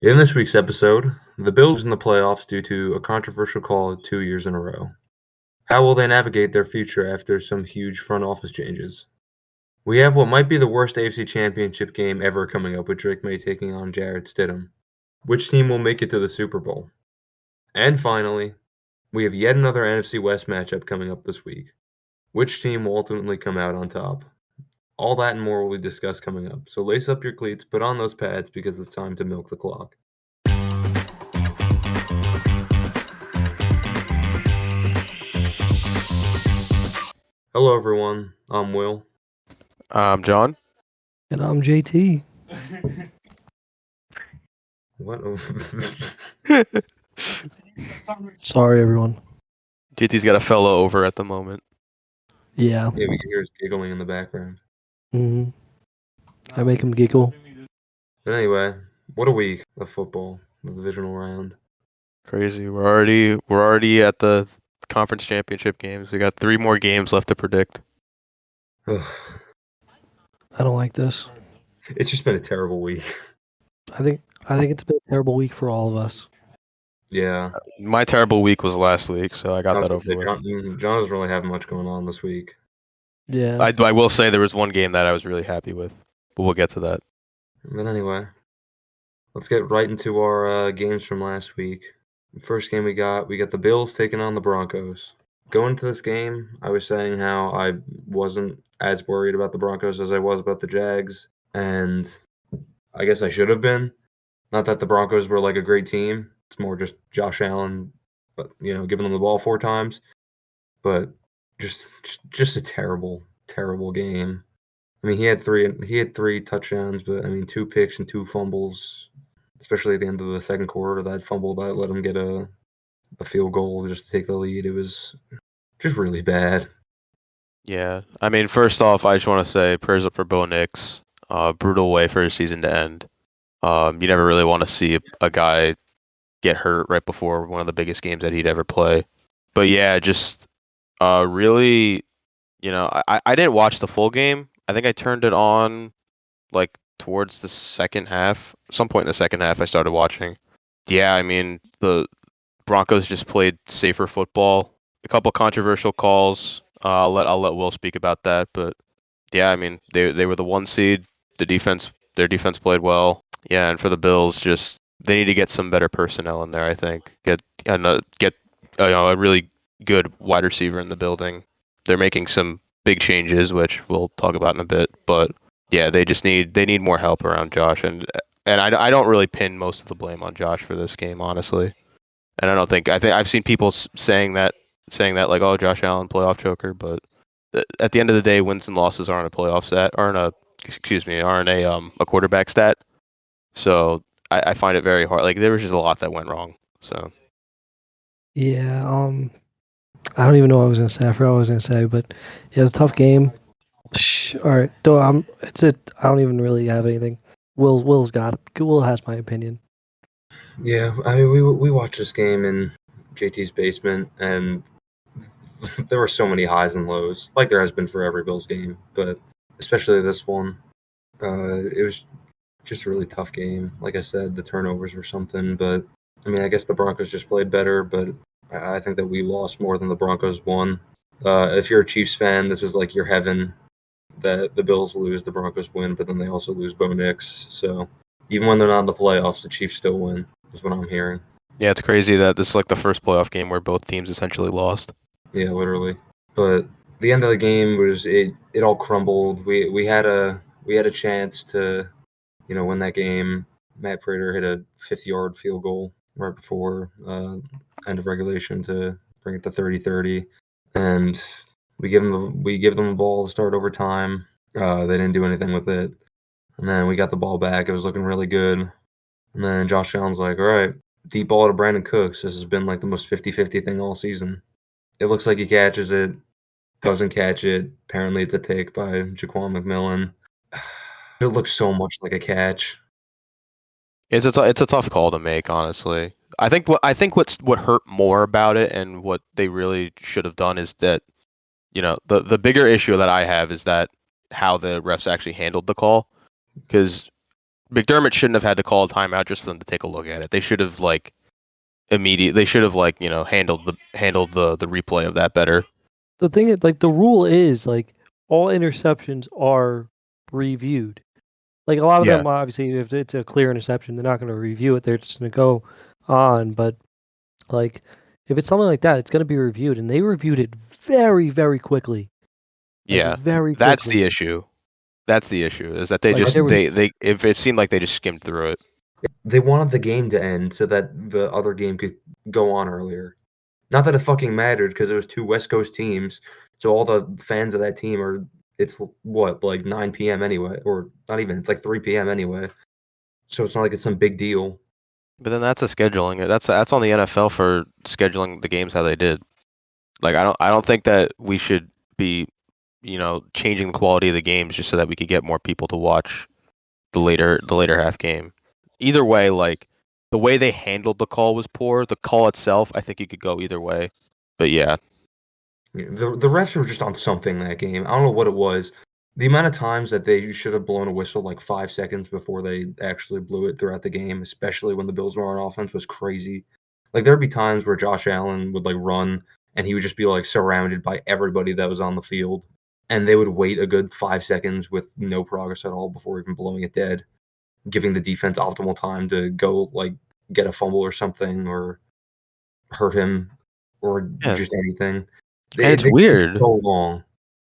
In this week's episode, the Bills in the playoffs due to a controversial call 2 years in a row. How will they navigate their future after some huge front office changes? We have what might be the worst AFC Championship game ever coming up with Drake May taking on Jarrett Stidham. Which team will make it to the Super Bowl? And finally, we have yet another NFC West matchup coming up this week. Which team will ultimately come out on top? All that and more will be discussed coming up. So lace up your cleats, put on those pads because it's time to milk the clock. Hello, everyone. I'm Will. John. And I'm JT. What? Sorry, everyone. JT's got a fellow over at the moment. Yeah. Yeah, we can hear us giggling in the background. I make him giggle. But anyway, what a week of football, the divisional round. Crazy. We're already at the conference championship games. We got 3 more games left to predict. I don't like this. It's just been a terrible week. I think it's been a terrible week for all of us. Yeah. My terrible week was last week, so I got that over with. John doesn't really have much going on this week. Yeah. I will say there was one game that I was really happy with, but we'll get to that. But anyway, let's get right into our games from last week. The first game we got the Bills taking on the Broncos. Going into this game, I was saying how I wasn't as worried about the Broncos as I was about the Jags, and I guess I should have been. Not that the Broncos were like a great team. It's more just Josh Allen, but giving them the ball 4 times. But just a terrible, terrible game. I mean, he had three touchdowns, but I mean 2 picks and 2 fumbles, especially at the end of the second quarter. That fumble that let him get a field goal just to take the lead. It was just really bad. Yeah. I mean, first off, I just want to say prayers up for Bo Nix. Brutal way for his season to end. You never really want to see a guy get hurt right before one of the biggest games that he'd ever play. But yeah, just really, I didn't watch the full game. I think I turned it on like towards the second half. Some point in the second half, I started watching. Yeah, I mean, the Broncos just played safer football. A couple controversial calls. I'll let Will speak about that. But yeah, I mean, they were the 1 seed. Their defense played well. Yeah, and for the Bills, just they need to get some better personnel in there. I think get a really good wide receiver in the building. They're making some big changes, which we'll talk about in a bit. But yeah, they need more help around Josh, and I don't really pin most of the blame on Josh for this game, honestly. And I think I've seen people saying that like, oh, Josh Allen playoff choker, but at the end of the day, wins and losses aren't a playoff stat, aren't a quarterback stat. So I find it very hard. Like, there was just a lot that went wrong. So Yeah. I don't even know what I was gonna say. I forgot what I was gonna say, but yeah, it was a tough game. All right. I don't even really have anything. Will has my opinion. Yeah, I mean, we watched this game in JT's basement, and there were so many highs and lows, like there has been for every Bills game, but especially this one. It was just a really tough game. Like I said, the turnovers were something, but I mean, I guess the Broncos just played better, but I think that we lost more than the Broncos won. If you're a Chiefs fan, this is like your heaven that the Bills lose, the Broncos win, but then they also lose Bo Nix. So even when they're not in the playoffs, the Chiefs still win, is what I'm hearing. yeah, it's crazy that this is like the first playoff game where both teams essentially lost. Yeah, literally. But the end of the game was it all crumbled. We had a chance to, win that game. Matt Prater hit a 50-yard field goal right before end of regulation to bring it to 30-30, and we give them the ball to start overtime. They didn't do anything with it, and then we got the ball back. It was looking really good, and then Josh Allen's like, "All right, deep ball to Brandon Cooks." This has been like the most 50-50 thing all season. It looks like he catches it, doesn't catch it. Apparently, it's a pick by Jaquan McMillan. It looks so much like a catch. It's a tough call to make, honestly. I think what hurt more about it and what they really should have done is that, the bigger issue that I have is that how the refs actually handled the call, because McDermott shouldn't have had to call a timeout just for them to take a look at it. They should have handled the replay of that better. The thing is, like, the rule is like all interceptions are reviewed. Like a lot of them, obviously, if it's a clear interception, they're not going to review it. They're just going to go on. But like, if it's something like that, it's going to be reviewed, and they reviewed it very, very quickly. Like, very quickly. That's the issue. That's the issue. Is that they Like, just if it seemed like they just skimmed through it. They wanted the game to end so that the other game could go on earlier. Not that it fucking mattered because it was two West Coast teams, so all the fans of that team are. It's what, like 9 p.m. anyway, or not even. It's like 3 p.m. anyway, so it's not like it's some big deal. But then that's a scheduling. That's on the NFL for scheduling the games how they did. Like I don't think that we should be, changing the quality of the games just so that we could get more people to watch the later half game. Either way, like the way they handled the call was poor. The call itself, I think you could go either way. But yeah. The refs were just on something that game. I don't know what it was. The amount of times that they should have blown a whistle like 5 seconds before they actually blew it throughout the game, especially when the Bills were on offense, was crazy. Like there'd be times where Josh Allen would like run and he would just be like surrounded by everybody that was on the field, and they would wait a good 5 seconds with no progress at all before even blowing it dead, giving the defense optimal time to go like get a fumble or something or hurt him or just anything. And it's weird. So long.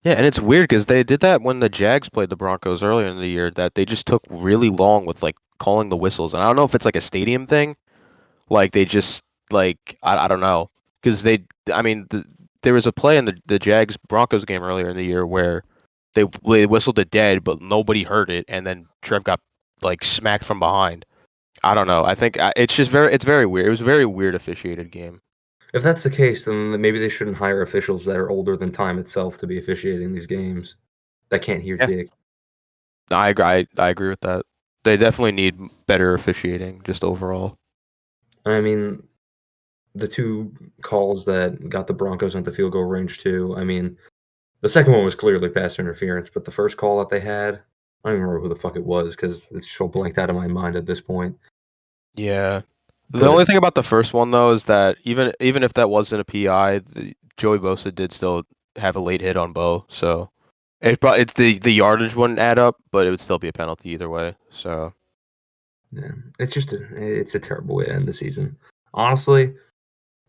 Yeah, and it's weird because they did that when the Jags played the Broncos earlier in the year. That they just took really long with like calling the whistles, and I don't know if it's like a stadium thing, like they just like I don't know because there was a play in the Jags Broncos game earlier in the year where they whistled it dead, but nobody heard it, and then Trev got like smacked from behind. I don't know. I think it's very weird. It was a very weird officiated game. If that's the case, then maybe they shouldn't hire officials that are older than time itself to be officiating these games that can't hear dick. I agree with that. They definitely need better officiating, just overall. I mean, the two calls that got the Broncos into field goal range too. I mean, the second one was clearly pass interference, but the first call that they had, I don't even remember who the fuck it was because it's so blanked out of my mind at this point. Yeah. The only thing about the first one though is that even if that wasn't a PI, Joey Bosa did still have a late hit on Bo, so it's the yardage wouldn't add up, but it would still be a penalty either way. So yeah, it's just it's a terrible way to end the season. Honestly,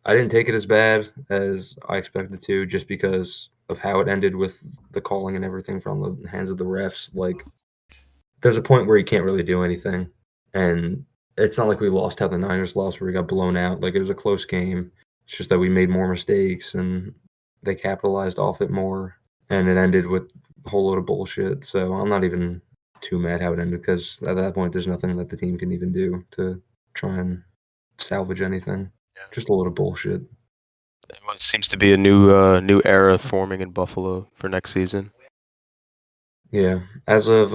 I didn't take it as bad as I expected to, just because of how it ended with the calling and everything from the hands of the refs. Like, there's a point where you can't really do anything, and it's not like we lost how the Niners lost, where we got blown out. Like, it was a close game. It's just that we made more mistakes, and they capitalized off it more, and it ended with a whole load of bullshit. So I'm not even too mad how it ended, because at that point, there's nothing that the team can even do to try and salvage anything. Yeah. Just a load of bullshit. It seems to be a new era forming in Buffalo for next season. Yeah, as of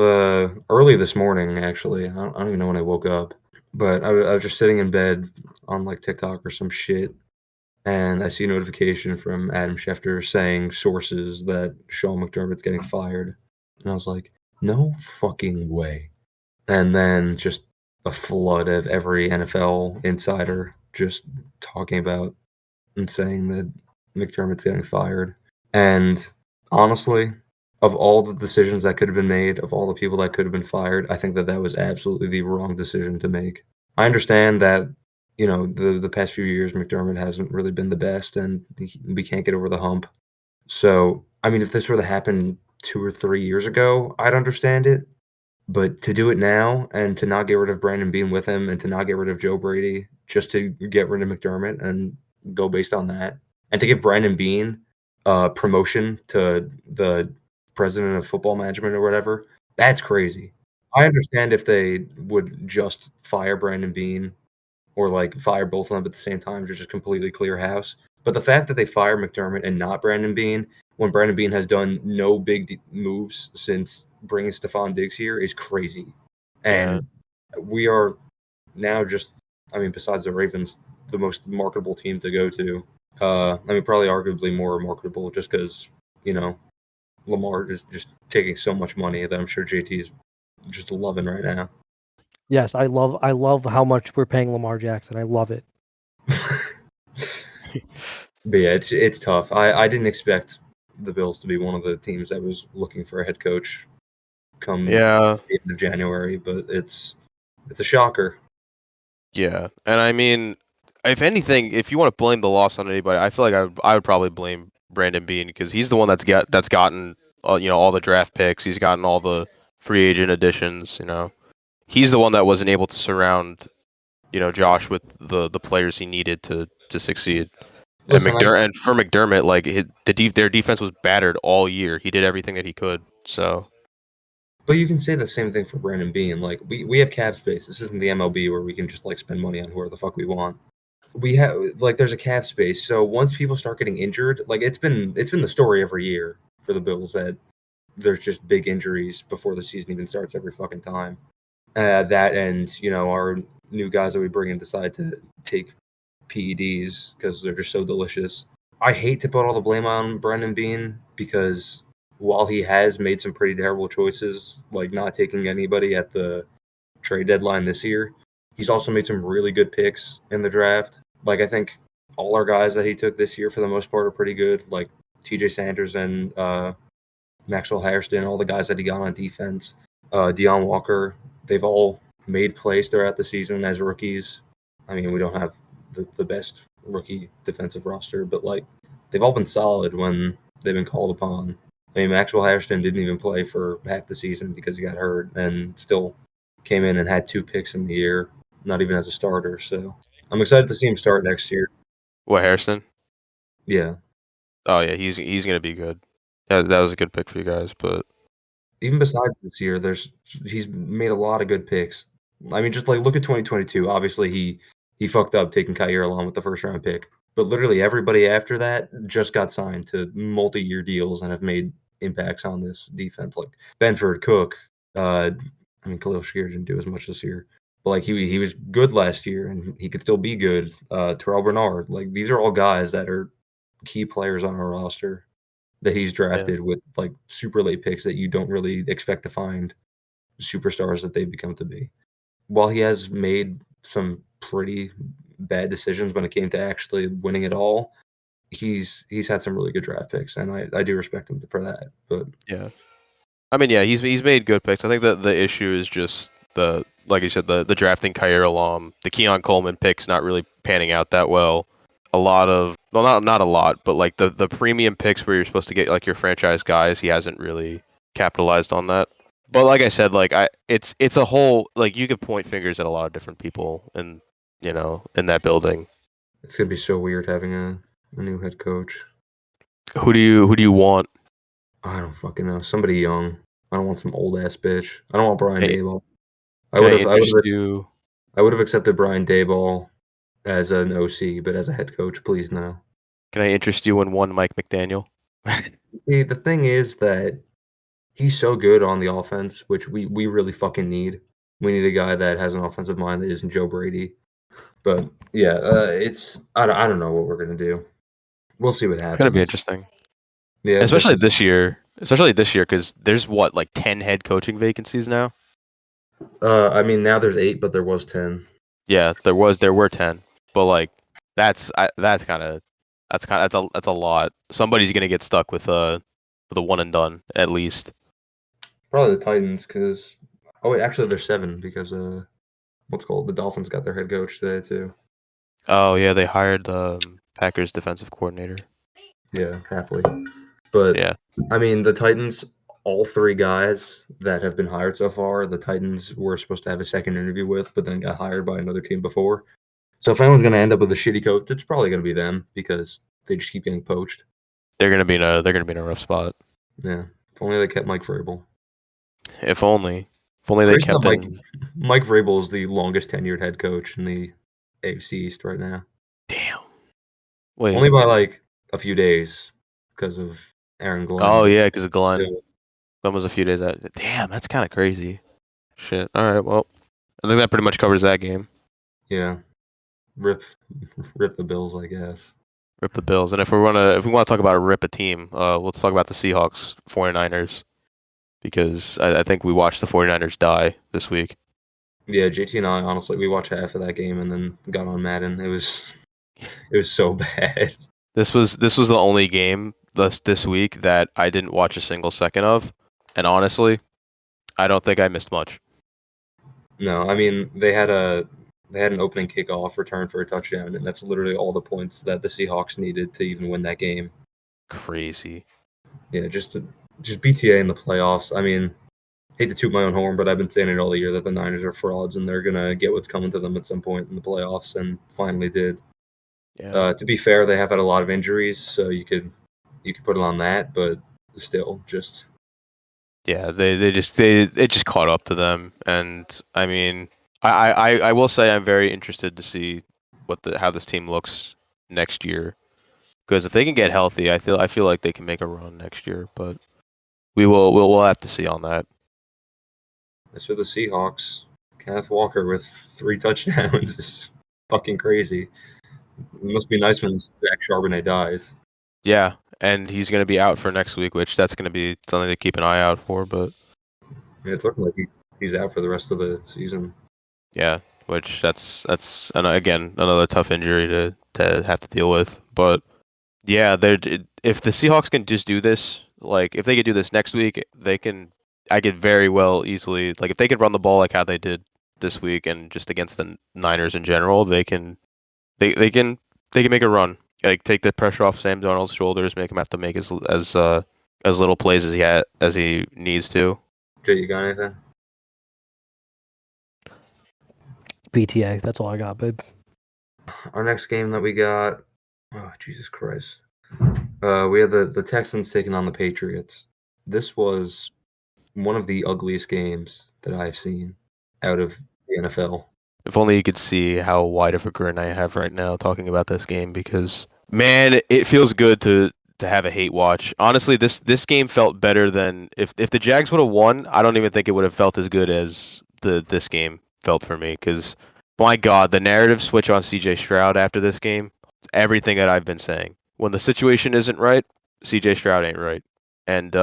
early this morning, actually, I don't even know when I woke up, but I was just sitting in bed on like TikTok or some shit, and I see a notification from Adam Schefter saying sources that Sean McDermott's getting fired, and I was like, no fucking way. And then just a flood of every NFL insider just talking about and saying that McDermott's getting fired. And honestly, of all the decisions that could have been made, of all the people that could have been fired, I think that was absolutely the wrong decision to make. I understand that, the past few years, McDermott hasn't really been the best, and we can't get over the hump. So, I mean, if this were to happen 2 or 3 years ago, I'd understand it. But to do it now and to not get rid of Brandon Beane with him and to not get rid of Joe Brady just to get rid of McDermott and go based on that, and to give Brandon Beane promotion to the president of football management or whatever, that's crazy. I understand if they would just fire Brandon Beane or like fire both of them at the same time to just completely clear house. But the fact that they fire McDermott and not Brandon Beane, when Brandon Beane has done no big moves since bringing Stephon Diggs here, is crazy. And we are now just, besides the Ravens, the most marketable team to go to. Probably arguably more marketable just because, Lamar is just taking so much money that I'm sure JT is just loving right now. Yes, I love how much we're paying Lamar Jackson. I love it. But yeah, it's tough. I didn't expect the Bills to be one of the teams that was looking for a head coach come Yeah, the end of January, but it's a shocker. yeah, and I mean, if anything, if you want to blame the loss on anybody, I feel like I would probably blame Brandon Beane because he's the one that's gotten all the draft picks. He's gotten all the free agent additions. He's the one that wasn't able to surround Josh with the players he needed to succeed. And Listen, for McDermott, like their defense was battered all year. He did everything that he could. So but you can say the same thing for Brandon Beane. Like we have cap space. This isn't the MLB where we can just like spend money on whoever the fuck we want. We have like there's a cap space. So once people start getting injured, like it's been the story every year for the Bills that there's just big injuries before the season even starts every fucking time. That and our new guys that we bring in decide to take PEDs because they're just so delicious. I hate to put all the blame on Brandon Beane because while he has made some pretty terrible choices, like not taking anybody at the trade deadline this year, he's also made some really good picks in the draft. Like I think all our guys that he took this year for the most part are pretty good. Like TJ Sanders and Maxwell Hairston, all the guys that he got on defense, Deion Walker, they've all made plays throughout the season as rookies. I mean, we don't have the best rookie defensive roster, but like they've all been solid when they've been called upon. I mean, Maxwell Hairston didn't even play for half the season because he got hurt and still came in and had 2 picks in the year, not even as a starter. So I'm excited to see him start next year. what, Harrison? Yeah. Oh yeah, he's gonna be good. Yeah, that was a good pick for you guys, but Even besides this year, he's made a lot of good picks. I mean, just like look at 2022. Obviously, he fucked up taking Kyer along with the first round pick, but literally everybody after that just got signed to multi-year deals and have made impacts on this defense. Like Benford, Cook. I mean, Khalil Shakir didn't do as much this year, but like he was good last year and he could still be good. Terrell Bernard. Like these are all guys that are key players on our roster that he's drafted with like super late picks that you don't really expect to find superstars that they become to be. While he has made some pretty bad decisions when it came to actually winning it all, he's had some really good draft picks, and I do respect him for that. But yeah, I mean, yeah, he's made good picks. I think that the issue is just like you said, the drafting Kyer Alam, the Keon Coleman picks not really panning out that well. A lot of not a lot, but like the premium picks where you're supposed to get like your franchise guys, he hasn't really capitalized on that. But like I said, like it's a whole, like you could point fingers at a lot of different people in in that building. it's gonna be so weird having a new head coach. Who do you want? I don't fucking know. Somebody young. I don't want some old ass bitch. I don't want Brian Hey, Daboll. can I interest you? I would have accepted Brian Daboll as an OC, but as a head coach, please no. Can I interest you in one Mike McDaniel? See, the thing is that he's so good on the offense, which we really fucking need. We need a guy that has an offensive mind that isn't Joe Brady. But yeah, it's I don't know what we're gonna do. We'll see what It's gonna be happens. interesting, Yeah, especially this year. Because there's what, like 10 head coaching vacancies now. I mean now there's 8, but there was 10. Yeah, there were 10, but like that's a lot. Somebody's gonna get stuck with a one and done at least. Probably the Titans, because wait, actually there's 7 because the Dolphins got their head coach today too. Oh yeah, they hired Packers defensive coordinator. Yeah, halfway. But Yeah, I mean the Titans, all 3 guys that have been hired so far, the Titans were supposed to have a second interview with, but then got hired by another team before. So if anyone's gonna end up with a shitty coach, it's probably gonna be them because they just keep getting poached. they're gonna be in a rough spot. Yeah. If only they kept Mike Vrabel. If only they Crazy kept that in. Mike Vrabel is the longest tenured head coach in the AFC East right now. Damn. Wait. Only by like a few days because of Aaron Glenn. Oh yeah, because of Glenn. Yeah. Glenn was a few days out. Damn, that's kind of crazy. Shit. All right. Well, I think that pretty much covers that game. Yeah. Rip the Bills, I guess. Rip the Bills. And if we want to talk about rip a team, let's talk about the Seahawks 49ers, because I think we watched the 49ers die this week. Yeah, JT and I, honestly, we watched half of that game and then got on Madden. It was so bad. This was the only game this week that I didn't watch a single second of, and honestly, I don't think I missed much. No, I mean they had an opening kickoff return for a touchdown, and that's literally all the points that the Seahawks needed to even win that game. Crazy. Yeah, just BTA in the playoffs. I mean, hate to toot my own horn, but I've been saying it all year that the Niners are frauds and they're gonna get what's coming to them at some point in the playoffs, and finally did. Yeah. To be fair, they have had a lot of injuries, so you could put it on that, but still, just Yeah, it just caught up to them, and I mean, I will say I'm very interested to see how this team looks next year, because if they can get healthy, I feel like they can make a run next year, but we'll have to see on that. as for the Seahawks, Kenneth Walker with 3 touchdowns is fucking crazy. It must be nice when Zach Charbonnet dies. Yeah, and he's going to be out for next week, which that's going to be something to keep an eye out for, but Yeah, it's looking like he's out for the rest of the season. yeah, which that's again another tough injury to have to deal with, but yeah, if the Seahawks can just do this, like if they could do this next week, I could very well easily, like if they could run the ball like how they did this week and just against the Niners in general, they can make a run. Like take the pressure off Sam Darnold's shoulders, make him have to make as little plays as he needs to. Jay, you got anything? BTA. That's all I got, babe. Our next game that we got, oh Jesus Christ, we had the Texans taking on the Patriots. This was one of the ugliest games that I've seen out of the NFL. If only you could see how wide of a grin I have right now talking about this game, because man, it feels good to have a hate watch. Honestly, this game felt better than if the Jags would have won. I don't even think it would have felt as good as this game felt for me, because my God, the narrative switch on CJ Stroud after this game, everything that I've been saying. When the situation isn't right, CJ Stroud ain't right. And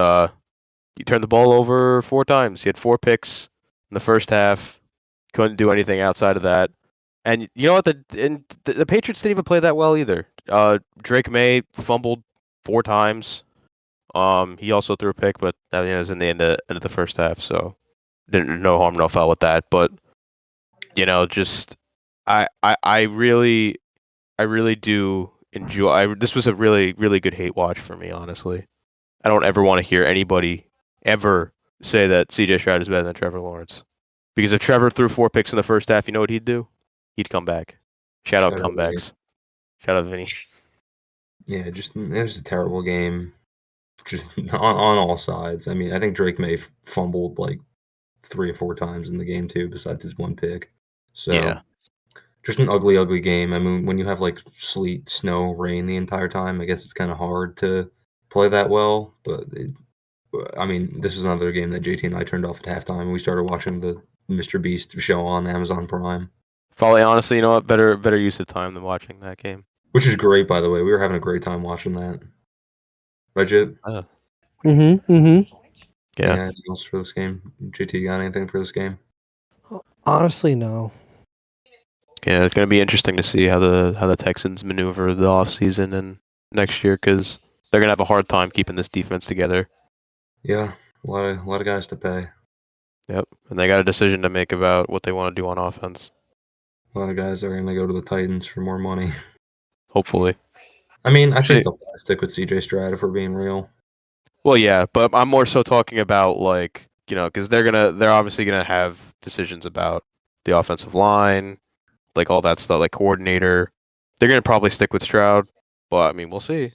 he turned the ball over 4 times. He had 4 picks in the first half. Couldn't do anything outside of that. And you know what? The Patriots didn't even play that well either. Drake May fumbled 4 times. He also threw a pick, but that was in the end of the first half, so didn't no harm, no foul with that. But just I really do enjoy. This was a really really good hate watch for me, honestly. I don't ever want to hear anybody ever say that CJ Stroud is better than Trevor Lawrence. Because if Trevor threw 4 picks in the first half, you know what he'd do? He'd come back. Shout out comebacks. Shout out Vinny. Yeah, it was a terrible game, just on all sides. I mean, I think Drake May fumbled like 3 or 4 times in the game too, besides his 1 pick. So Yeah. just an ugly, ugly game. I mean, when you have like sleet, snow, rain the entire time, I guess it's kind of hard to play that well. But I mean, this is another game that JT and I turned off at halftime, and we started watching the Mr. Beast show on Amazon Prime. Probably, honestly, you know what? Better use of time than watching that game. Which is great, by the way. We were having a great time watching that. Right, Jit? Yeah. Anything else for this game? JT, got anything for this game? Honestly, no. Yeah, it's gonna be interesting to see how the Texans maneuver the offseason and next year, because they're gonna have a hard time keeping this defense together. Yeah, a lot of guys to pay. Yep, and they got a decision to make about what they want to do on offense. A lot of guys are going to go to the Titans for more money. Hopefully. I mean, I think they'll stick with CJ Stroud if we're being real. Well, yeah, but I'm more so talking about because they're obviously gonna have decisions about the offensive line, like all that stuff, like coordinator. They're gonna probably stick with Stroud, but I mean, we'll see.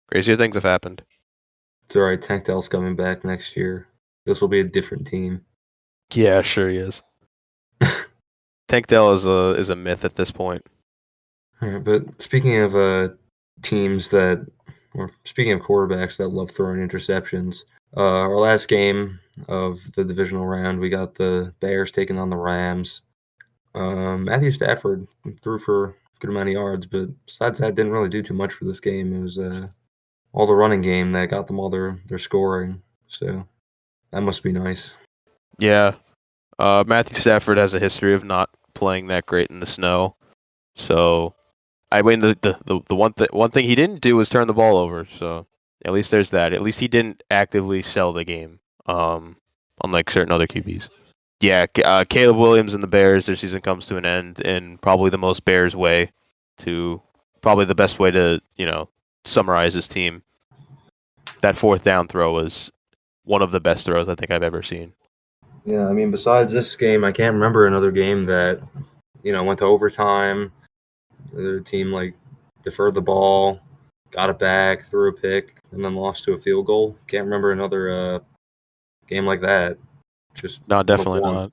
Crazier things have happened. It's all right. Tank Dell's coming back next year. This will be a different team. Yeah, sure he is. Tank Dell is a myth at this point. All right, but speaking of speaking of quarterbacks that love throwing interceptions, our last game of the divisional round, we got the Bears taking on the Rams. Matthew Stafford threw for a good amount of yards, but besides that, didn't really do too much for this game. It was all the running game that got them all their scoring. So that must be nice. Yeah. Matthew Stafford has a history of not playing that great in the snow. So, I mean, the one thing he didn't do was turn the ball over. So, at least there's that. At least he didn't actively sell the game. Unlike certain other QBs. Yeah, Caleb Williams and the Bears, their season comes to an end in probably the most Bears way probably the best way to, summarize this team. That fourth down throw was one of the best throws I think I've ever seen. Yeah, I mean, besides this game, I can't remember another game that, went to overtime. The team, deferred the ball, got it back, threw a pick, and then lost to a field goal. Can't remember another game like that. Just No, definitely not.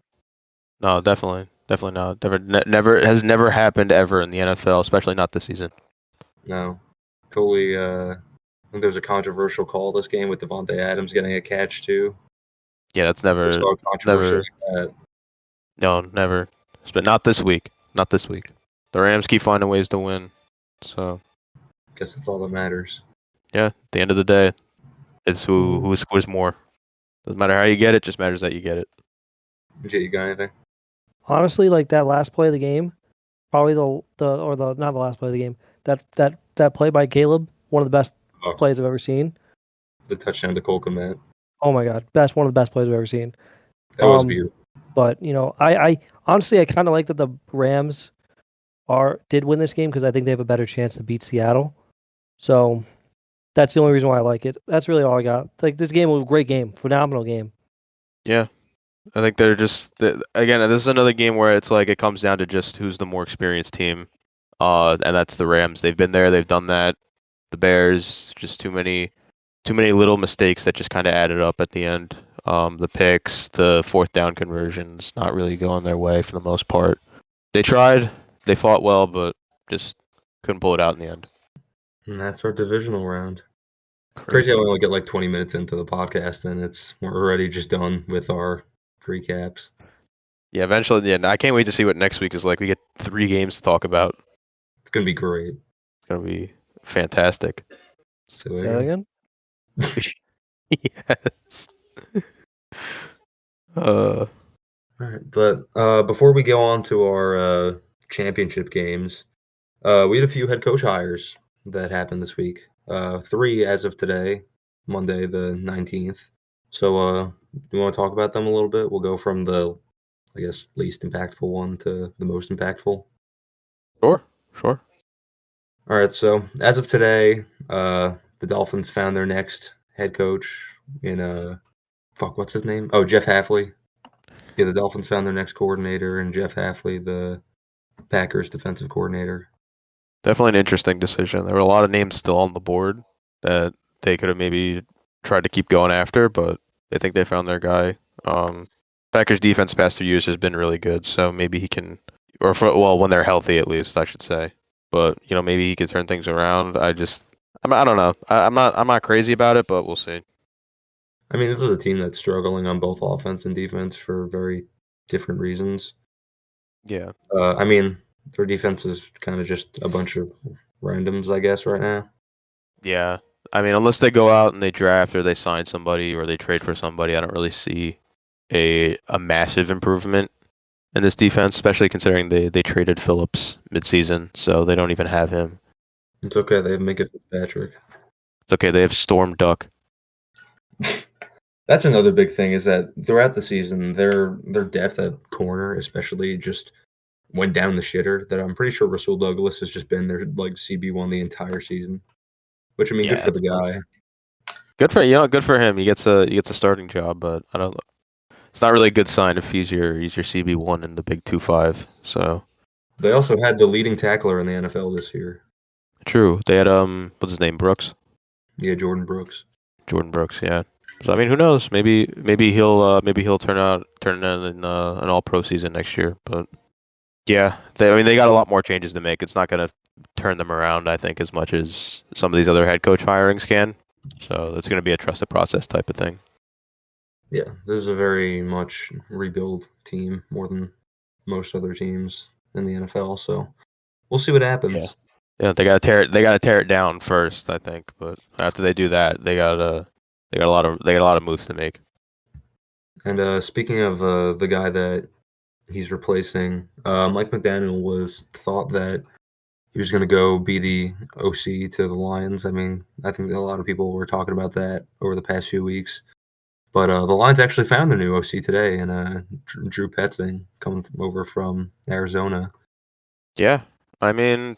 No, definitely not. Never has never happened ever in the NFL, especially not this season. No, totally. I think there was a controversial call this game with Devontae Adams getting a catch too. Yeah, that's never. Controversy like that. No, never. But not this week. Not this week. The Rams keep finding ways to win. So. Guess that's all that matters. Yeah, at the end of the day, it's who scores more. Doesn't matter how you get it, just matters that you get it. Jay, you got anything? Honestly, like that last play of the game, probably not the last play of the game. That play by Caleb, one of the best plays I've ever seen. The touchdown to Cole Kmet. Oh my God, one of the best plays I've ever seen. That was beautiful. But I honestly I kind of like that the Rams did win this game because I think they have a better chance to beat Seattle. So that's the only reason why I like it. That's really all I got. Like this game was a great game, phenomenal game. Yeah, I think they're just again. This is another game where it's like it comes down to just who's the more experienced team, and that's the Rams. They've been there, they've done that. The Bears, just too many little mistakes that just kind of added up at the end. The picks, the fourth down conversions, not really going their way for the most part. They tried, they fought well, but just couldn't pull it out in the end. And that's our divisional round. Crazy how we only get like 20 minutes into the podcast and we're already just done with our recaps. Yeah, eventually, I can't wait to see what next week is like. We get 3 games to talk about. It's going to be great. It's going to be fantastic. Say that again? Yes. All right, but before we go on to our championship games, we had a few head coach hires that happened this week. 3 as of today, Monday the 19th. So you want to talk about them a little bit? We'll go from the, I guess, least impactful one to the most impactful. Sure. All right, so as of today, the Dolphins found their next head coach in what's his name? Oh, Jeff Hafley. Yeah, the Dolphins found their next coordinator in Jeff Hafley, the Packers defensive coordinator. Definitely an interesting decision. There were a lot of names still on the board that they could have maybe tried to keep going after, but I think they found their guy. Packers defense past 2 years has been really good, so maybe he can, when they're healthy at least, I should say. But maybe he could turn things around. I don't know. I'm not crazy about it, but we'll see. I mean, this is a team that's struggling on both offense and defense for very different reasons. Yeah. I mean, their defense is kind of just a bunch of randoms, I guess, right now. Yeah. I mean, unless they go out and they draft or they sign somebody or they trade for somebody, I don't really see a massive improvement in this defense, especially considering they traded Phillips midseason, so they don't even have him. It's okay. They have Minka Fitzpatrick. It's okay. They have Storm Duck. That's another big thing is that throughout the season, their depth at corner, especially, just went down the shitter. That I'm pretty sure Rasul Douglas has just been their CB1 the entire season. Which, I mean, good for the guy. Good for him. He gets a starting job, but I don't. It's not really a good sign if he's your CB1 in the Big 2-5. So they also had the leading tackler in the NFL this year. True. They had what's his name, Brooks? Yeah, Jordan Brooks. Yeah. So I mean, who knows? Maybe he'll turn in an all-pro season next year. But yeah, they got a lot more changes to make. It's not gonna turn them around, I think, as much as some of these other head coach hirings can. So it's gonna be a trusted process type of thing. Yeah, this is a very much rebuild team more than most other teams in the NFL. So we'll see what happens. Yeah, they gotta tear it down first, I think. But after they do that, they got a lot of moves to make. And speaking of the guy that he's replacing, Mike McDaniel was thought that he was going to go be the OC to the Lions. I mean, I think a lot of people were talking about that over the past few weeks. But the Lions actually found their new OC today, and Drew Petzing coming over from Arizona. Yeah, I mean,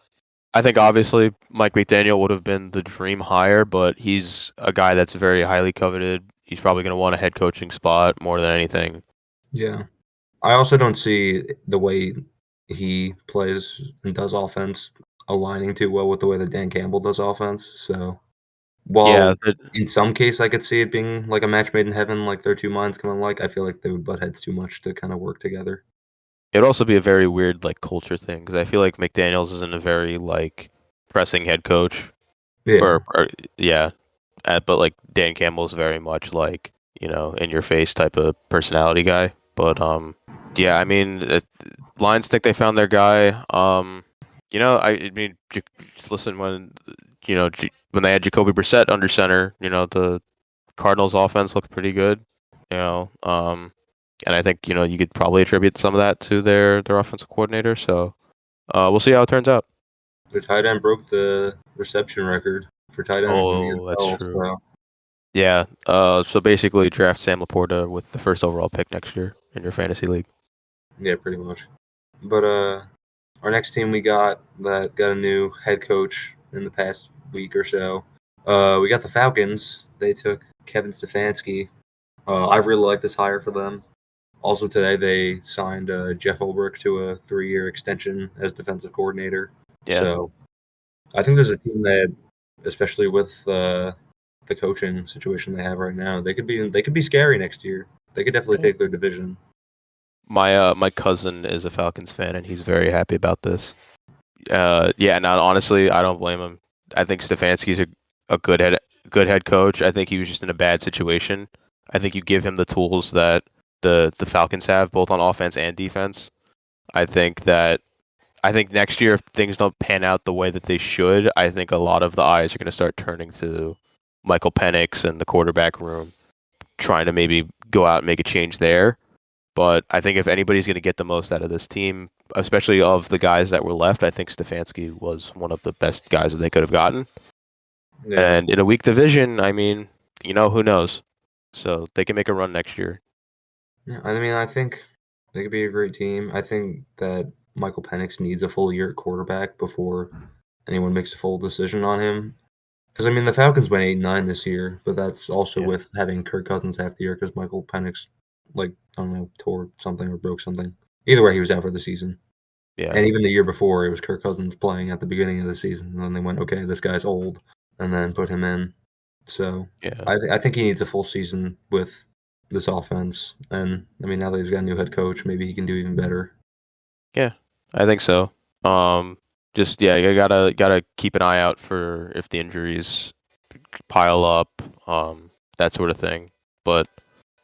I think obviously Mike McDaniel would have been the dream hire, but he's a guy that's very highly coveted. He's probably going to want a head coaching spot more than anything. Yeah. I also don't see the way he plays and does offense aligning too well with the way that Dan Campbell does offense. So Yeah, while in some case I could see it being like a match made in heaven, like their two minds come alike, I feel like they would butt heads too much to kind of work together. it'd also be a very weird like culture thing because I feel like McDaniel's isn't a very like pressing head coach, Yeah. or yeah, but like Dan Campbell's very much like in your face type of personality guy. But yeah, I mean, Lions think they found their guy. I mean, just listen when they had Jacoby Brissett under center, the Cardinals offense looked pretty good. And I think you could probably attribute some of that to their offensive coordinator. So we'll see how it turns out. Their tight end broke the reception record for tight ends in the Oh, that's NFL. true. So Yeah. So basically, draft Sam Laporta with the first overall pick next year in your fantasy league. yeah, pretty much. But our next team we got that got a new head coach in the past week or so. We got the Falcons. They took Kevin Stefanski. I really like this hire for them. Also today they signed Jeff Ulbrich to a 3-year extension as defensive coordinator. Yeah. So I think there's a team that, especially with the coaching situation they have right now, they could be scary next year. They could definitely take their division. My cousin is a Falcons fan, and he's very happy about this. Yeah, and honestly, I don't blame him. I think Stefanski's a good head coach. I think he was just in a bad situation. I think you give him the tools that the Falcons have, both on offense and defense. I think next year, if things don't pan out the way that they should, I think a lot of the eyes are going to start turning to Michael Penix and the quarterback room, trying to maybe go out and make a change there. But I think if anybody's going to get the most out of this team, especially of the guys that were left, I think Stefanski was one of the best guys that they could have gotten. Yeah. And in a weak division, I mean, who knows? So they can make a run next year. Yeah, I mean, I think they could be a great team. I think that Michael Penix needs a full year at quarterback before anyone makes a full decision on him. Because I mean, the Falcons went 8-9 this year, but that's also with having Kirk Cousins half the year because Michael Penix, like I don't know, tore something or broke something. Either way, he was out for the season. Yeah. And even the year before, it was Kirk Cousins playing at the beginning of the season, and then they went, okay, this guy's old, and then put him in. So Yeah. I think he needs a full season with this offense, and I mean, now that he's got a new head coach, maybe he can do even better. Yeah, I think so. Just you gotta keep an eye out for if the injuries pile up, that sort of thing. But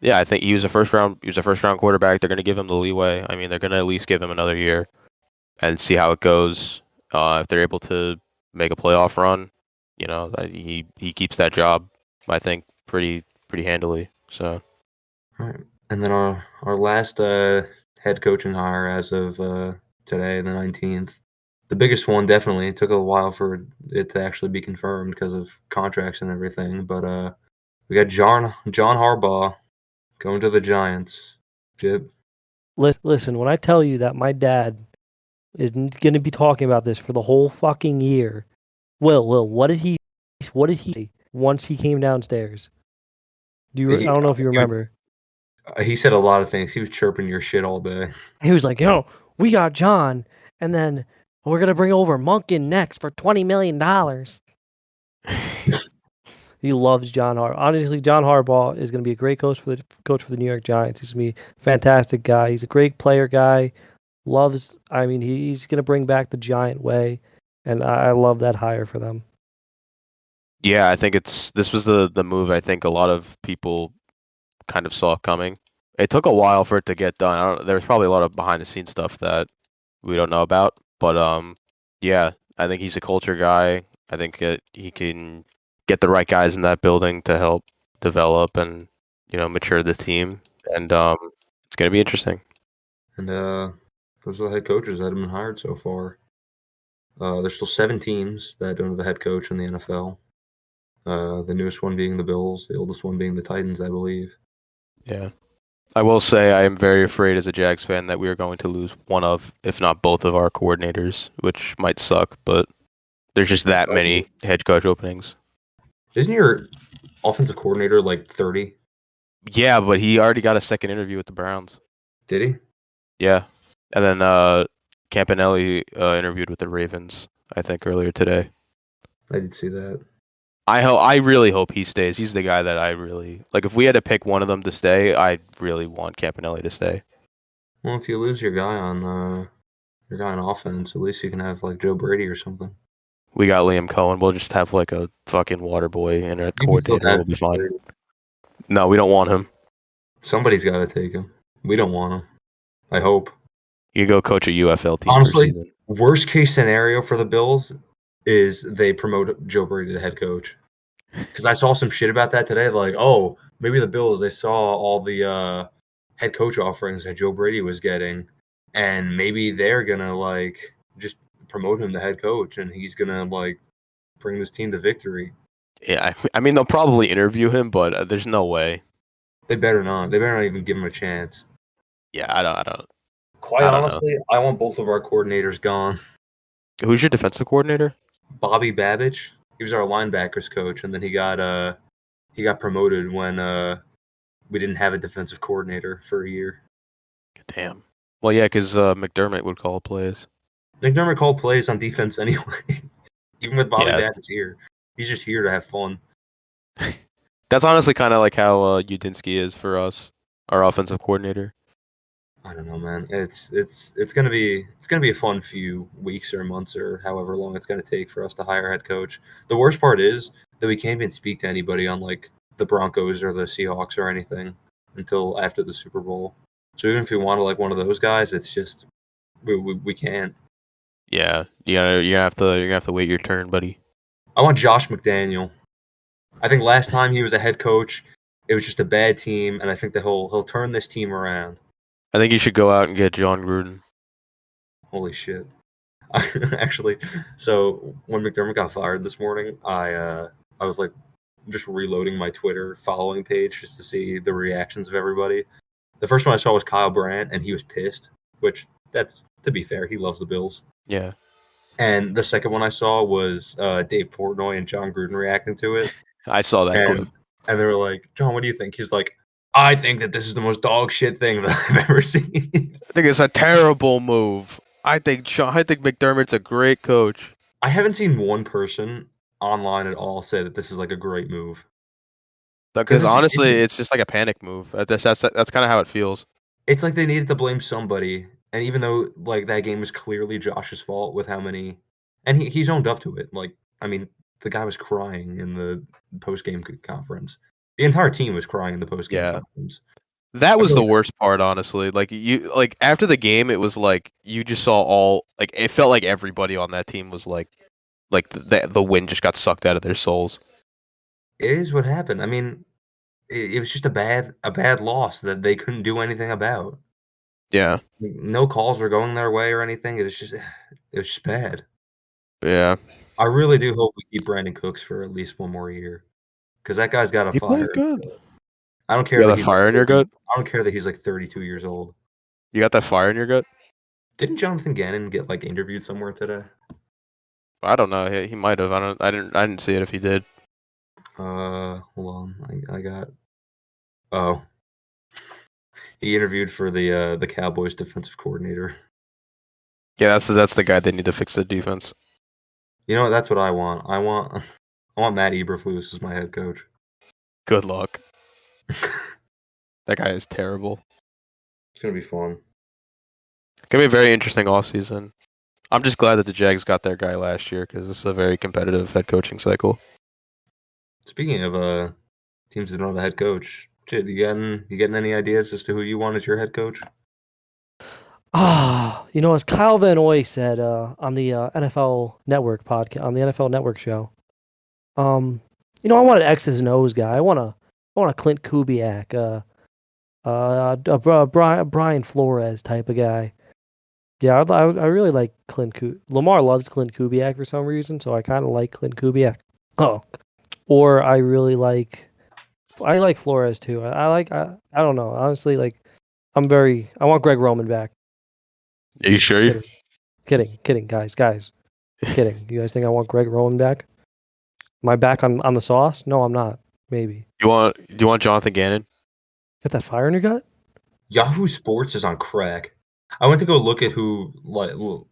yeah, I think he was a first round quarterback. They're gonna give him the leeway. I mean, they're gonna at least give him another year and see how it goes. If they're able to make a playoff run, that he keeps that job, I think, pretty handily. So. All right, and then our last head coaching hire as of today, the 19th. The biggest one, definitely. It took a while for it to actually be confirmed because of contracts and everything. But we got John Harbaugh going to the Giants. Jib. Listen, when I tell you that my dad is going to be talking about this for the whole fucking year, Will, what did he say once he came downstairs? I don't know if you remember. He said a lot of things. He was chirping your shit all day. He was like, we got John, and then we're going to bring over Monken next for $20 million. He loves John Harbaugh. Honestly, John Harbaugh is going to be a great coach for the New York Giants. He's going to be a fantastic guy. He's a great player guy. He's going to bring back the Giant way, and I love that hire for them. Yeah, I think this was the move I think a lot of people kind of saw coming. It took a while for it to get done. There was probably a lot of behind the scenes stuff that we don't know about, but yeah, I think he's a culture guy. I think he can get the right guys in that building to help develop and mature the team. And it's gonna be interesting. And those are the head coaches that have been hired so far. There's still 7 teams that don't have a head coach in the NFL. The newest one being the Bills, the oldest one being the Titans, I believe. Yeah. I will say I am very afraid as a Jags fan that we are going to lose one of, if not both of our coordinators, which might suck, but there's just that many head coach openings. Isn't your offensive coordinator like 30? Yeah, but he already got a second interview with the Browns. Did he? Yeah. And then Campanelli interviewed with the Ravens, I think, earlier today. I did see that. I really hope he stays. He's the guy that I really like. If we had to pick one of them to stay, I really want Campanelli to stay. Well, if you lose your guy on offense, at least you can have like Joe Brady or something. We got Liam Cohen. We'll just have like a fucking water boy and a You can still coordinator. have We'll be fine. Brady. No, we don't want him. Somebody's got to take him. We don't want him. I hope. You can go coach a UFL team Honestly, for a season. Worst case scenario for the Bills is they promote Joe Brady to head coach. Because I saw some shit about that today. Like, oh, maybe the Bills, they saw all the head coach offerings that Joe Brady was getting, and maybe they're going to, like, just promote him to head coach, and he's going to, like, bring this team to victory. Yeah, I mean they'll probably interview him, but there's no way. They better not. They better not even give him a chance. Yeah, I don't. Quite I don't honestly, I want both of our coordinators gone. Who's your defensive coordinator? Bobby Babich. He was our linebackers coach, and then he got promoted when we didn't have a defensive coordinator for a year. Damn. Well, yeah, because McDermott would call plays. McDermott called plays on defense anyway. Even with Bobby Yeah. Babich here, he's just here to have fun. That's honestly kind of like how Udinsky is for us, our offensive coordinator. I don't know, man. It's gonna be a fun few weeks or months or however long it's gonna take for us to hire a head coach. The worst part is that we can't even speak to anybody on like the Broncos or the Seahawks or anything until after the Super Bowl. So even if we wanted like one of those guys, it's just we can't. Yeah, you're gonna have to wait your turn, buddy. I want Josh McDaniel. I think last time he was a head coach, it was just a bad team, and I think that he'll turn this team around. I think you should go out and get John Gruden. Holy shit. Actually, so when McDermott got fired this morning, I was like just reloading my Twitter following page just to see the reactions of everybody. The first one I saw was Kyle Brandt, and he was pissed, which that's, to be fair, he loves the Bills. Yeah. And the second one I saw was Dave Portnoy and John Gruden reacting to it. I saw that clip. And they were like, John, what do you think? He's like, I think that this is the most dog shit thing that I've ever seen. I think it's a terrible move. I think McDermott's a great coach. I haven't seen one person online at all say that this is like a great move. Because honestly, it's just like a panic move. That's kind of how it feels. It's like they needed to blame somebody, and even though like that game was clearly Josh's fault with how many, and he's owned up to it. Like, I mean, the guy was crying in the post game conference. The entire team was crying in the post game conference. That was the worst part, honestly. Like after the game, it was like you just saw it felt like everybody on that team was like the wind just got sucked out of their souls. It is what happened. I mean, it was just a bad loss that they couldn't do anything about. Yeah. No calls were going their way or anything. It was just bad. Yeah. I really do hope we keep Brandon Cooks for at least one more year, because that guy's got a fire. Good. I don't care. You got that fire in your gut? I don't care that he's like 32 years old. You got that fire in your gut? Didn't Jonathan Gannon get like interviewed somewhere today? I don't know. He might have. I didn't see it if he did. Hold on. I got. Oh. He interviewed for the Cowboys defensive coordinator. Yeah, that's the guy they need to fix the defense. You know what? That's what I want. I want Matt Eberflus as my head coach. Good luck. That guy is terrible. It's gonna be fun. It's gonna be a very interesting offseason. I'm just glad that the Jags got their guy last year because it's a very competitive head coaching cycle. Speaking of teams that don't have a head coach, shit, you getting any ideas as to who you want as your head coach? As Kyle Van Noy said on the NFL Network podcast, on the NFL Network show, I want an X's and O's guy. I want a Clint Kubiak, Brian Flores type of guy. Yeah, I really like Lamar loves Clint Kubiak for some reason, so I kind of like Clint Kubiak. Oh, or I like Flores too. I don't know. Honestly, like I want Greg Roman back. Are you sure? Kidding, guys. Kidding. You guys think I want Greg Roman back? Am I back on the sauce? No, I'm not. Maybe. Do you want Jonathan Gannon? Got that fire in your gut? Yahoo Sports is on crack. I went to go look at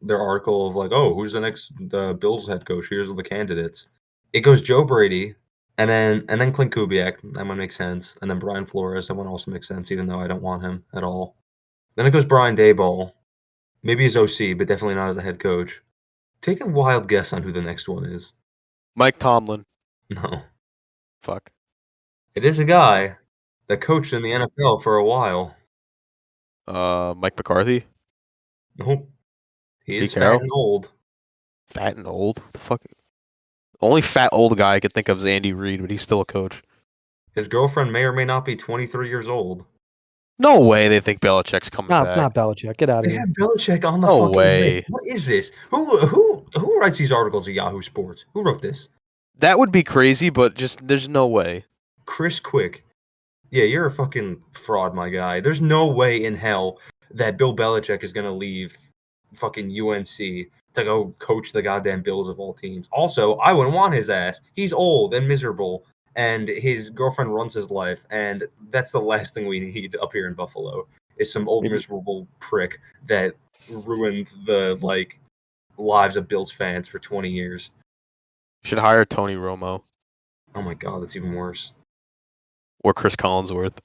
their article of who's the next Bills head coach? Here's all the candidates. It goes Joe Brady, and then Clint Kubiak. That one makes sense, and then Brian Flores. That one also makes sense, even though I don't want him at all. Then it goes Brian Daboll. Maybe as OC, but definitely not as a head coach. Take a wild guess on who the next one is. Mike Tomlin. No. Fuck. It is a guy that coached in the NFL for a while. Mike McCarthy. Nope. He is Pete Carroll? fat and old. Fat and old. What the fuck? The only fat old guy I could think of is Andy Reid, but he's still a coach. His girlfriend may or may not be 23 years old. No way they think Belichick's coming back. Not Belichick. Get out of They here. have Belichick on the No fucking way. list. What is this? Who writes these articles at Yahoo Sports? Who wrote this? That would be crazy, but just there's no way. Chris Quick. Yeah, you're a fucking fraud, my guy. There's no way in hell that Bill Belichick is going to leave fucking UNC to go coach the goddamn Bills of all teams. Also, I wouldn't want his ass. He's old and miserable, and his girlfriend runs his life, and that's the last thing we need up here in Buffalo is some old miserable prick that ruined the lives of Bills fans for 20 years. Should hire Tony Romo. Oh my god, that's even worse. Or Chris Collinsworth.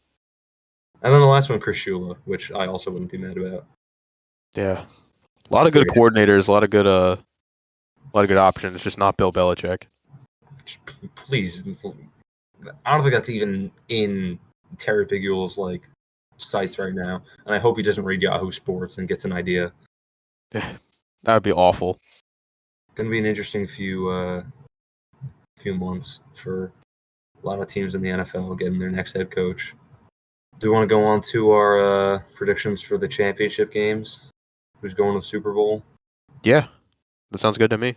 And then the last one, Chris Shula, which I also wouldn't be mad about. Yeah. A lot of good coordinators, a lot of good options, just not Bill Belichick. Please, I don't think that's even in Terry Piguel's sites right now, and I hope he doesn't read Yahoo Sports and gets an idea. That would be awful. Going to be an interesting few months for a lot of teams in the NFL getting their next head coach. Do we want to go on to our predictions for the championship games? Who's going to the Super Bowl? Yeah, that sounds good to me.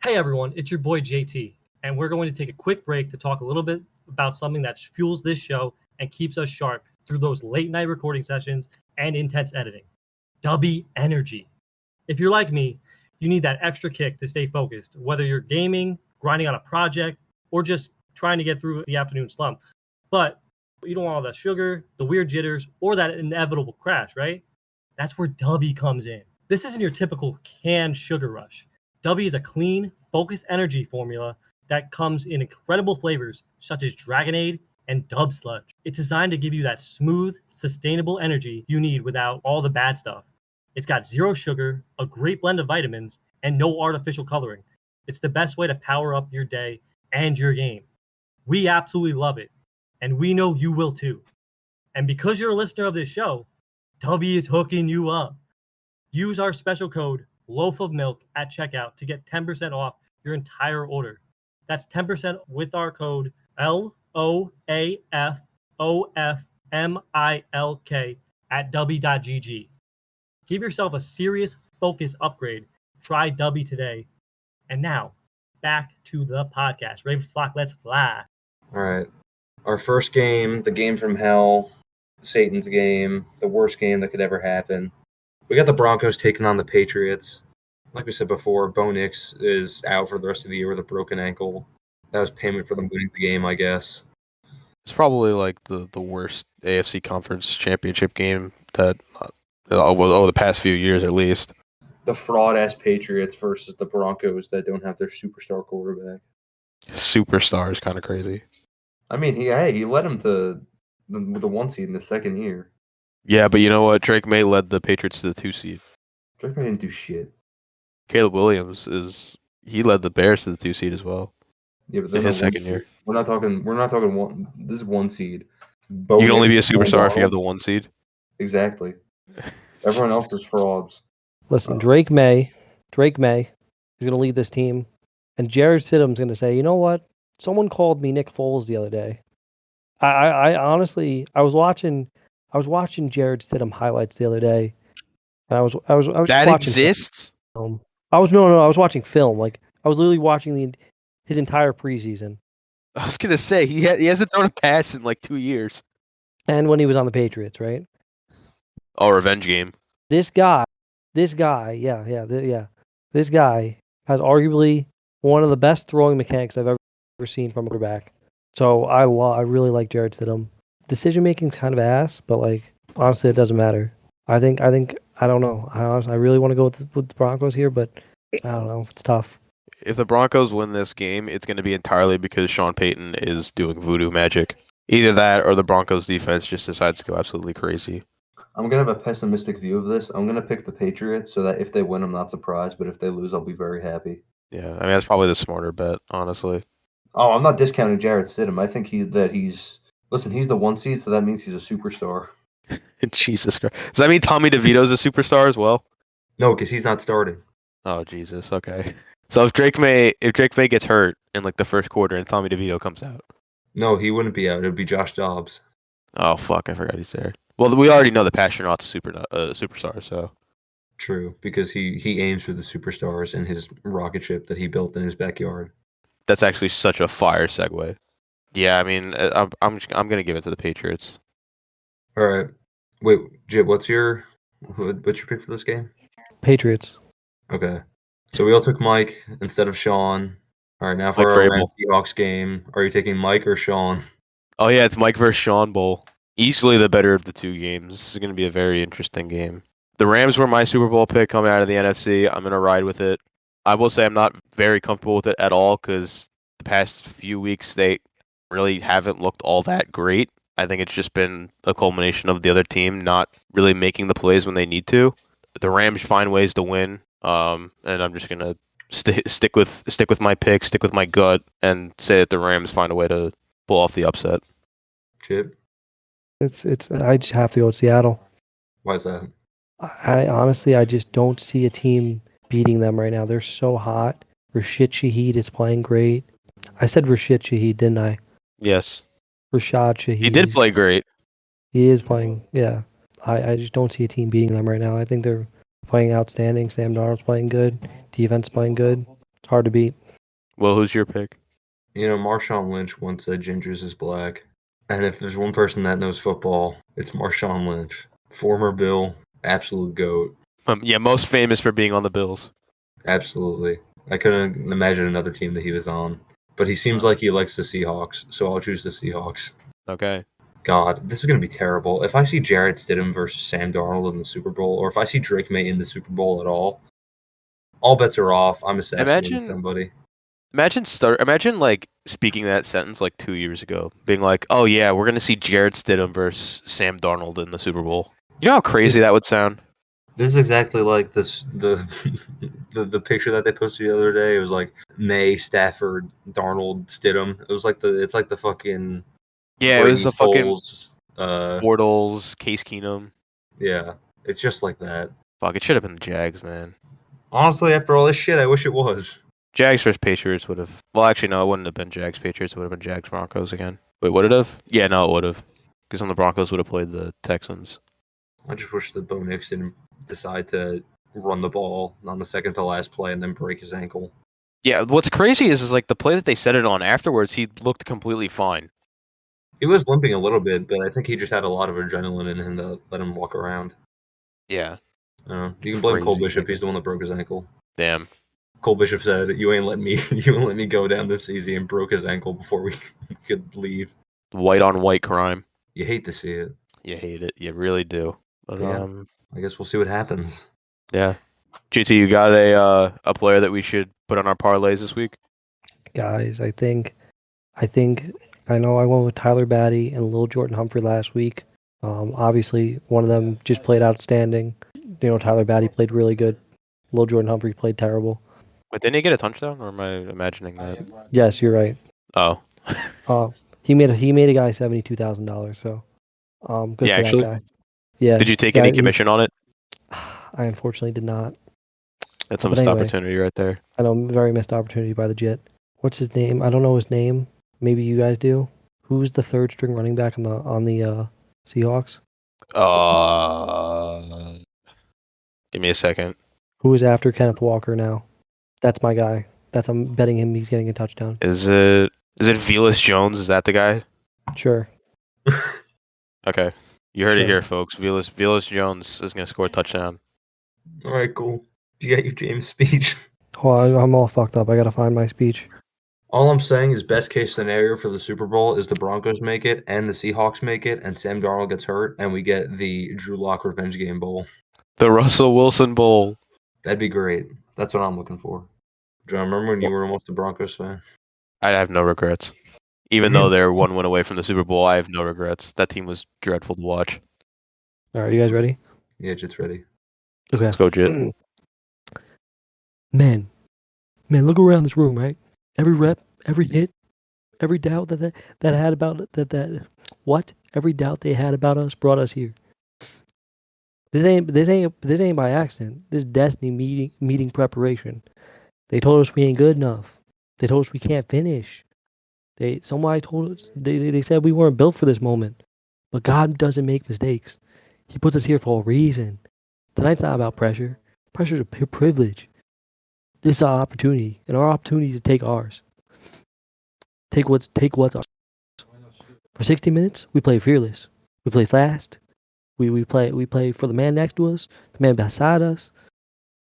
Hey everyone, it's your boy JT, and we're going to take a quick break to talk a little bit about something that fuels this show and keeps us sharp through those late night recording sessions and intense editing. Dubby Energy. If you're like me, you need that extra kick to stay focused, whether you're gaming, grinding on a project, or just trying to get through the afternoon slump. But you don't want all that sugar, the weird jitters, or that inevitable crash, right? That's where Dubby comes in. This isn't your typical canned sugar rush. Dubby is a clean, focused energy formula that comes in incredible flavors such as Dragonade and Dub Sludge. It's designed to give you that smooth, sustainable energy you need without all the bad stuff. It's got zero sugar, a great blend of vitamins, and no artificial coloring. It's the best way to power up your day and your game. We absolutely love it, and we know you will too. And because you're a listener of this show, Dubby is hooking you up. Use our special code Loaf of Milk at checkout to get 10% off your entire order. That's 10% with our code LOAFOFMILK at Dubby.gg. Give yourself a serious focus upgrade. Try Dubby today. And now, back to the podcast. Ravens flock, let's fly. All right. Our first game, the game from hell, Satan's game, the worst game that could ever happen. We got the Broncos taking on the Patriots. Like we said before, Bo Nix is out for the rest of the year with a broken ankle. That was payment for them winning the game, I guess. It's probably like the worst AFC Conference Championship game that over the past few years at least. The fraud-ass Patriots versus the Broncos that don't have their superstar quarterback. Superstar is kind of crazy. I mean, he led them to the 1 seed in the second year. Yeah, but you know what? Drake May led the Patriots to the 2 seed. Drake May didn't do shit. Caleb Williams he led the Bears to the 2 seed as well. Yeah, but in his second year. We're not talking one. This is 1 seed. You can only be a superstar if you have the 1 seed. Exactly. Everyone else is frauds. Listen, Drake May is going to lead this team, and Jared Stidham's going to say, you know what? Someone called me Nick Foles the other day. I honestly, I was watching I was watching Jared Stidham highlights the other day, and I was just That watching exists? film. I was watching film. Like I was literally watching his entire preseason, I was gonna say he hasn't thrown a pass in like 2 years. and when he was on the Patriots, right? Oh, revenge game. This guy, this guy has arguably one of the best throwing mechanics I've ever seen from a quarterback. So I really like Jared Stidham. Decision making's kind of ass, but like honestly, it doesn't matter. I don't know. I really want to go with the Broncos here, but I don't know. It's tough. If the Broncos win this game, it's going to be entirely because Sean Payton is doing voodoo magic. Either that or the Broncos defense just decides to go absolutely crazy. I'm going to have a pessimistic view of this. I'm going to pick the Patriots so that if they win, I'm not surprised. But if they lose, I'll be very happy. Yeah, I mean, that's probably the smarter bet, honestly. Oh, I'm not discounting Jarrett Stidham. I think he's the 1 seed, so that means he's a superstar. Jesus Christ. Does that mean Tommy DeVito's a superstar as well? No, because he's not starting. Oh, Jesus. Okay. So if Drake May gets hurt in like the first quarter and Tommy DeVito comes out. No, he wouldn't be out. It would be Josh Dobbs. Oh, fuck. I forgot he's there. Well, we already know the Pastronaut's a superstar, so. True, because he aims for the superstars in his rocket ship that he built in his backyard. That's actually such a fire segue. Yeah, I mean, I'm gonna give it to the Patriots. All right. Wait, Jib, what's your pick for this game? Patriots. Okay. So we all took Mike instead of Sean. All right, now for Mike our Vrabel. Seahawks game. Are you taking Mike or Sean? Oh yeah, it's Mike versus Sean Bowl. Easily the better of the two games. This is gonna be a very interesting game. The Rams were my Super Bowl pick coming out of the NFC. I'm gonna ride with it. I will say I'm not very comfortable with it at all because the past few weeks they really haven't looked all that great. I think it's just been a culmination of the other team not really making the plays when they need to. The Rams find ways to win, and I'm just gonna stick with my pick, stick with my gut, and say that the Rams find a way to pull off the upset. Jib? It's I just have to go with Seattle. Why is that? I honestly I just don't see a team beating them right now. They're so hot. Rashid Shaheed is playing great. I said Rashid Shaheed, didn't I? Yes, Rashad Shaheed. he did play great. He is playing. Yeah. I just don't see a team beating them right now. I think they're playing outstanding. Sam Darnold's playing good. Defense playing good. It's hard to beat. Well, who's your pick? You know, Marshawn Lynch once said gingers is black. And if there's one person that knows football, it's Marshawn Lynch. Former Bill, absolute GOAT. Yeah, most famous for being on the Bills. Absolutely. I couldn't imagine another team that he was on. But he seems like he likes the Seahawks, so I'll choose the Seahawks. Okay. God, this is going to be terrible. If I see Jarrett Stidham versus Sam Darnold in the Super Bowl, or if I see Drake May in the Super Bowl at all bets are off. I'm assassinating somebody. Imagine like speaking that sentence like 2 years ago, being like, "Oh yeah, we're gonna see Jarrett Stidham versus Sam Darnold in the Super Bowl." You know how crazy that would sound? This is exactly like this the picture that they posted the other day. It was like May, Stafford, Darnold, Stidham. It's like the fucking Yeah, it was a fucking Foles, Bortles, Case Keenum. yeah, it's just like that. Fuck, it should have been the Jags, man. Honestly, after all this shit, I wish it was. Jags versus Patriots would have. Well, actually, no, it wouldn't have been Jags Patriots. It would have been Jags Broncos again. Wait, would it have? Yeah, no, it would have. Because then the Broncos would have played the Texans. I just wish that Bo Nix didn't decide to run the ball on the second to last play and then break his ankle. Yeah, what's crazy is like the play that they set it on afterwards, he looked completely fine. He was limping a little bit, but I think he just had a lot of adrenaline in him to let him walk around. Yeah. You can blame Cole Crazy, Bishop. nigga. He's the one that broke his ankle. Damn. Cole Bishop said, "You ain't let me go down this easy," and broke his ankle before we could leave. White on white crime. You hate to see it. You hate it. You really do. But, Yeah. I guess we'll see what happens. Yeah. GT, you got a player that we should put on our parlays this week? Guys, I know I went with Tyler Batty and Lil Jordan Humphrey last week. Obviously, one of them just played outstanding. You know, Tyler Batty played really good. Lil Jordan Humphrey played terrible. Wait, didn't he get a touchdown, or am I imagining that? Yes, you're right. Oh. He made a guy $72,000. So, good Yeah, for actually? that guy. Yeah. Did you take any commission on it? I unfortunately did not. That's a But missed anyway. opportunity right there. I know, very missed opportunity by the Jet. What's his name? I don't know his name. Maybe you guys do. Who's the third string running back on the Seahawks? Give me a second. Who is after Kenneth Walker now? That's my guy. I'm betting him he's getting a touchdown. Is it Velus Jones? Is that the guy? Sure. Okay. You heard it Sure. here, folks. Velus Jones is gonna score a touchdown. All right, cool. You got your James speech. Oh, I'm all fucked up. I gotta find my speech. All I'm saying is best case scenario for the Super Bowl is the Broncos make it and the Seahawks make it and Sam Darnold gets hurt and we get the Drew Lock Revenge Game Bowl. The Russell Wilson Bowl. That'd be great. That's what I'm looking for. John, remember when you were almost a Broncos fan? I have no regrets. Even though they're 1 win away from the Super Bowl, I have no regrets. That team was dreadful to watch. All right, you guys ready? Yeah, Jit's ready. Okay. Let's go, Jit. Man, look around this room, right? Every rep, every hit, every doubt that had about every doubt they had about us brought us here. This ain't by accident. This destiny meeting preparation. They told us we ain't good enough. They told us we can't finish. Somebody told us they said we weren't built for this moment. But God doesn't make mistakes. He puts us here for a reason. Tonight's not about pressure. Pressure's a privilege. This is our opportunity, and our opportunity is to take ours. Take what's ours. For 60 minutes, we play fearless. We play fast. We play for the man next to us, the man beside us.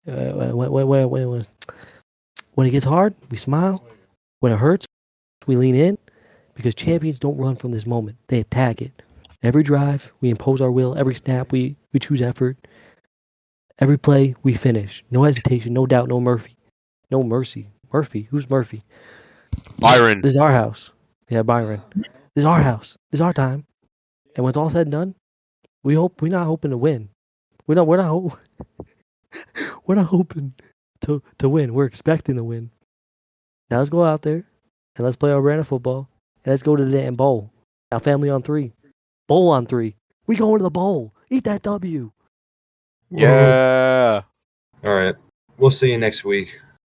When it gets hard, we smile. When it hurts, we lean in. Because champions don't run from this moment; they attack it. Every drive, we impose our will. Every snap, we choose effort. Every play, we finish. No hesitation, no doubt, no Murphy. No mercy. Murphy? Who's Murphy? Byron. This is our house. Yeah, Byron. This is our house. This is our time. And when it's all said and done, we're not hoping to win. We're not hoping to win. We're expecting to win. Now let's go out there and let's play our brand of football. And let's go to the damn bowl. Now family on 3. Bowl on 3. We going to the bowl. Eat that W. Yeah. All right. We'll see you next week.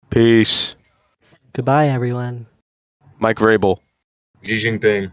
Peace. Goodbye, everyone. Mike Vrabel. Xi Jinping.